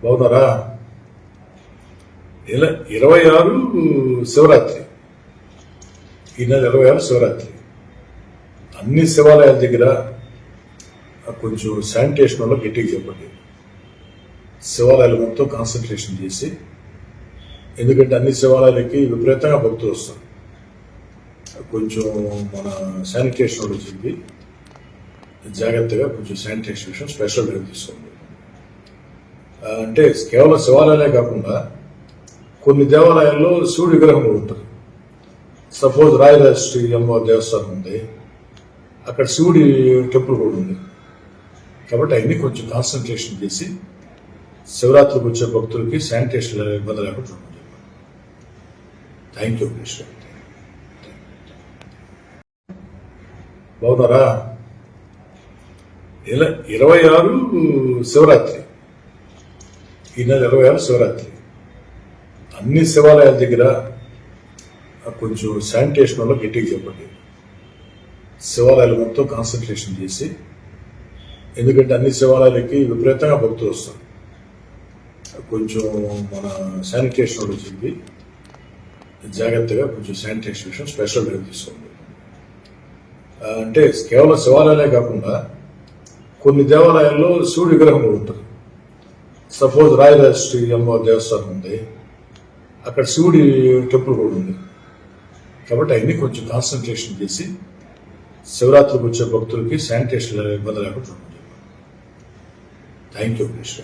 బాగున్నారా? 26 శివరాత్రి. ఈ నెల 26 శివరాత్రి. అన్ని శివాలయాల దగ్గర కొంచెం శానిటేషన్ వల్ల గట్టిగా చెప్పండి. శివాలయాలు మొత్తం కాన్సన్ట్రేషన్ చేసి, ఎందుకంటే అన్ని శివాలయాలకి విపరీతంగా భక్తులు వస్తారు. కొంచెం మన శానిటేషన్ వాళ్ళు చెప్పి జాగ్రత్తగా కొంచెం శానిటేషన్ విషయం స్పెషల్ డ్రైవ్ తీసుకోండి. అంటే కేవలం శివాలయాలే కాకుండా కొన్ని దేవాలయాల్లో శివుడి విగ్రహం కూడా ఉంటుంది. సపోజ్ రాయరాజశ్రీ అమ్మవారి దేవస్థానం ఉంది, అక్కడ శివుడి టెంపుల్ కూడా ఉంది. కాబట్టి అవన్నీ కొంచెం కాన్సన్ట్రేషన్ చేసి శివరాత్రికి వచ్చే భక్తులకి శానిటేషన్ ఇబ్బంది లేకుండా చూడండి. Thank you Krishna. బాగున్నారా? 26 శివరాత్రి. ఈ నెల 26 శివరాత్రి. అన్ని శివాలయాల దగ్గర కొంచెం శానిటేషన్ వల్ల గట్టిగా చెప్పండి. శివాలయాలు మొత్తం కాన్సన్ట్రేషన్ చేసి, ఎందుకంటే అన్ని శివాలయాలకి విపరీతంగా భక్తులు వస్తారు. కొంచెం మన శానిటేషన్ వాళ్ళు చెప్పి జాగ్రత్తగా కొంచెం శానిటేషన్ విషయం స్పెషల్ డ్రైవ్ తీసుకోండి. అంటే కేవలం శివాలయాలే కాకుండా కొన్ని దేవాలయాల్లో శివుడి విగ్రహం కూడా ఉంటుంది. సపోజ్ రాయరాజశ్రీ అమ్మవారి దేవస్థానం ఉంది, అక్కడ శివుడి టెంపుల్ కూడా ఉంది. కాబట్టి అవన్నీ కొంచెం కాన్సన్ట్రేషన్ చేసి శివరాత్రికి వచ్చే భక్తులకి శానిటేషన్ ఇబ్బంది లేకుండా చూడండి. Thank you Krishna.